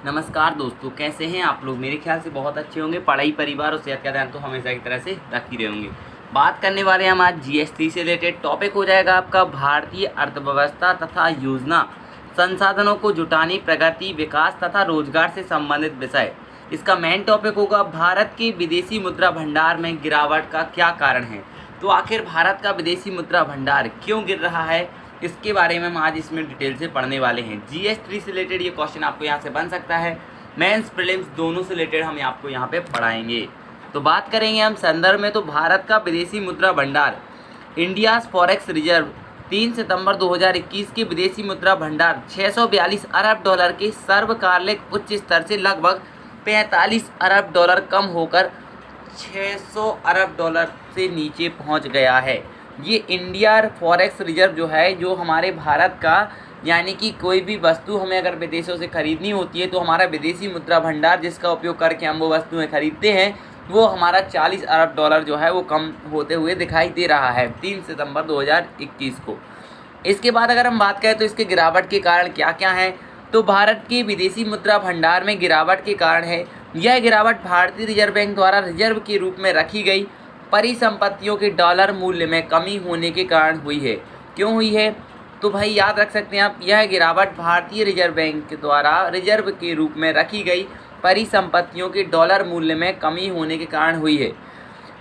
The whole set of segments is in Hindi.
नमस्कार दोस्तों, कैसे हैं आप लोग। मेरे ख्याल से बहुत अच्छे होंगे। पढ़ाई, परिवार और सेहत का ध्यान तो हमेशा की तरह से रख ही रहे होंगे। बात करने वाले हैं हम आज जीएसटी से रिलेटेड। टॉपिक हो जाएगा आपका भारतीय अर्थव्यवस्था तथा योजना संसाधनों को जुटाने, प्रगति, विकास तथा रोजगार से संबंधित विषय। इसका मेन टॉपिक होगा भारत के विदेशी मुद्रा भंडार में गिरावट का क्या कारण है। तो आखिर भारत का विदेशी मुद्रा भंडार क्यों गिर रहा है, इसके बारे में हम आज इसमें डिटेल से पढ़ने वाले हैं। जीएस3 से रिलेटेड ये क्वेश्चन आपको यहाँ से बन सकता है। मेंस प्रीलिम्स दोनों से रिलेटेड हम आपको यहाँ पे पढ़ाएंगे। तो बात करेंगे हम संदर्भ में। तो भारत का विदेशी मुद्रा भंडार, इंडियाज फॉरेक्स रिजर्व 3 सितंबर 2021 के विदेशी मुद्रा भंडार 642 अरब डॉलर के सर्वकालिक उच्च स्तर से लगभग 45 अरब डॉलर कम होकर 600 अरब डॉलर से नीचे पहुंच गया है। ये इंडिया फॉरेक्स रिजर्व जो है, जो हमारे भारत का, यानी कि कोई भी वस्तु हमें अगर विदेशों से खरीदनी होती है तो हमारा विदेशी मुद्रा भंडार जिसका उपयोग करके हम वो वस्तुएं खरीदते हैं, वो हमारा 40 अरब डॉलर जो है वो कम होते हुए दिखाई दे रहा है 3 सितंबर 2021 को। इसके बाद अगर हम बात करें तो इसके गिरावट के कारण क्या क्या हैं। तो भारत के विदेशी मुद्रा भंडार में गिरावट के कारण है, यह गिरावट भारतीय रिजर्व बैंक द्वारा रिजर्व के रूप में रखी गई परिसंपत्तियों के डॉलर मूल्य में कमी होने के कारण हुई है। क्यों हुई है? तो भाई याद रख सकते हैं आप, यह गिरावट भारतीय रिजर्व बैंक के द्वारा रिजर्व के रूप में रखी गई परिसंपत्तियों के डॉलर मूल्य में कमी होने के कारण हुई है।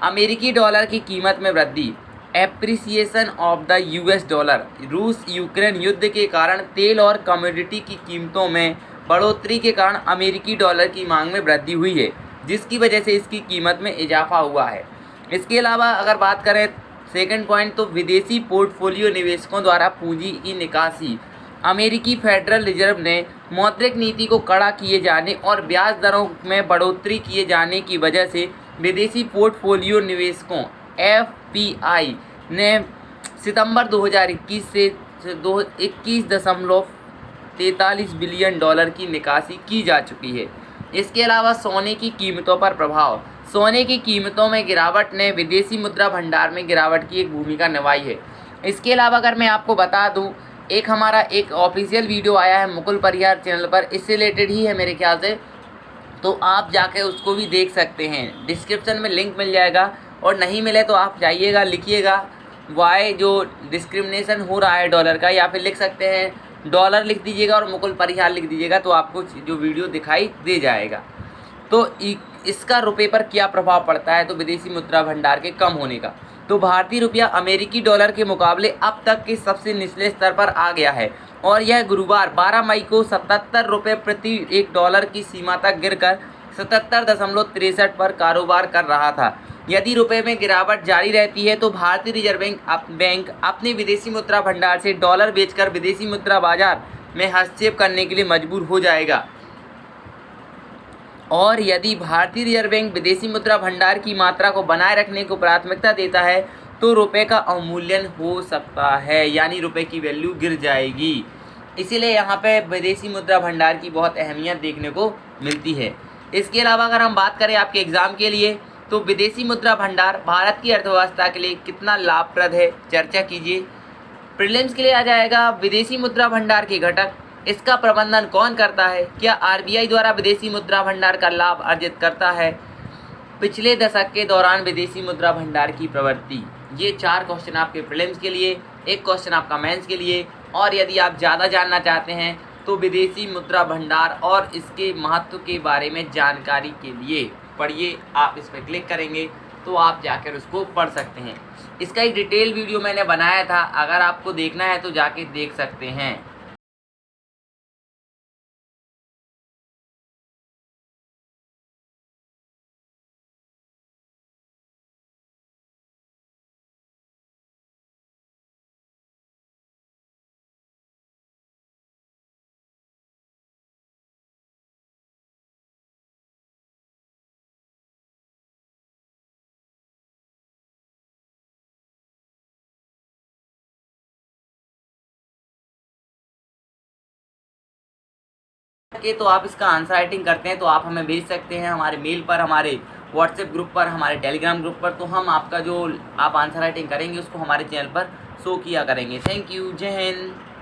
अमेरिकी डॉलर की कीमत में वृद्धि, appreciation of the US dollar, रूस यूक्रेन युद्ध के कारण तेल और कमोडिटी की कीमतों में बढ़ोतरी के कारण अमेरिकी डॉलर की मांग में वृद्धि हुई है, जिसकी वजह से इसकी कीमत में इजाफा हुआ है। इसके अलावा अगर बात करें सेकंड पॉइंट, तो विदेशी पोर्टफोलियो निवेशकों द्वारा पूंजी की निकासी, अमेरिकी फेडरल रिजर्व ने मौद्रिक नीति को कड़ा किए जाने और ब्याज दरों में बढ़ोतरी किए जाने की वजह से विदेशी पोर्टफोलियो निवेशकों एफपीआई ने सितंबर 2021 से 21.43 बिलियन डॉलर की निकासी की जा चुकी है। इसके अलावा सोने की कीमतों पर प्रभाव, सोने की कीमतों में गिरावट ने विदेशी मुद्रा भंडार में गिरावट की एक भूमिका निभाई है। इसके अलावा अगर मैं आपको बता दूं, हमारा एक ऑफिशियल वीडियो आया है मुकुल परिहार चैनल पर, इससे रिलेटेड ही है मेरे ख्याल से, तो आप जाके उसको भी देख सकते हैं। डिस्क्रिप्शन में लिंक मिल जाएगा, और नहीं मिले तो आप जाइएगा, लिखिएगा वाई जो डिस्क्रिमिनेशन हो रहा है डॉलर का, या फिर लिख सकते हैं डॉलर लिख दीजिएगा और मुकुल परिहार लिख दीजिएगा, तो आपको जो वीडियो दिखाई दे जाएगा। तो इसका रुपये पर क्या प्रभाव पड़ता है, तो विदेशी मुद्रा भंडार के कम होने का। तो भारतीय रुपया अमेरिकी डॉलर के मुकाबले अब तक के सबसे निचले स्तर पर आ गया है, और यह गुरुवार 12 मई को 77 रुपये प्रति एक डॉलर की सीमा तक गिरकर 77.63 पर कारोबार कर रहा था। यदि रुपये में गिरावट जारी रहती है तो भारतीय रिजर्व बैंक अपने विदेशी मुद्रा भंडार से डॉलर बेचकर विदेशी मुद्रा बाजार में हस्तक्षेप करने के लिए मजबूर हो जाएगा। और यदि भारतीय रिजर्व बैंक विदेशी मुद्रा भंडार की मात्रा को बनाए रखने को प्राथमिकता देता है तो रुपये का अवमूल्यन हो सकता है, यानी रुपये की वैल्यू गिर जाएगी। इसीलिए यहाँ पे विदेशी मुद्रा भंडार की बहुत अहमियत देखने को मिलती है। इसके अलावा अगर हम बात करें आपके एग्ज़ाम के लिए, तो विदेशी मुद्रा भंडार भारत की अर्थव्यवस्था के लिए कितना लाभप्रद है, चर्चा कीजिए। प्रीलिम्स के लिए आ जाएगा विदेशी मुद्रा भंडार के घटक, इसका प्रबंधन कौन करता है, क्या आरबीआई द्वारा विदेशी मुद्रा भंडार का लाभ अर्जित करता है, पिछले दशक के दौरान विदेशी मुद्रा भंडार की प्रवृत्ति। ये 4 क्वेश्चन आपके प्रीलिम्स के लिए, एक क्वेश्चन आपका मेंस के लिए। और यदि आप ज़्यादा जानना चाहते हैं तो विदेशी मुद्रा भंडार और इसके महत्व के बारे में जानकारी के लिए पढ़िए, आप इस पर क्लिक करेंगे तो आप जाकर उसको पढ़ सकते हैं। इसका एक डिटेल वीडियो मैंने बनाया था, अगर आपको देखना है तो जाके देख सकते हैं। तो आप इसका आंसर राइटिंग करते हैं तो आप हमें भेज सकते हैं हमारे मेल पर, हमारे व्हाट्सएप ग्रुप पर, हमारे टेलीग्राम ग्रुप पर। तो हम आपका जो आप आंसर राइटिंग करेंगे उसको हमारे चैनल पर शो किया करेंगे। थैंक यू, जय हिंद।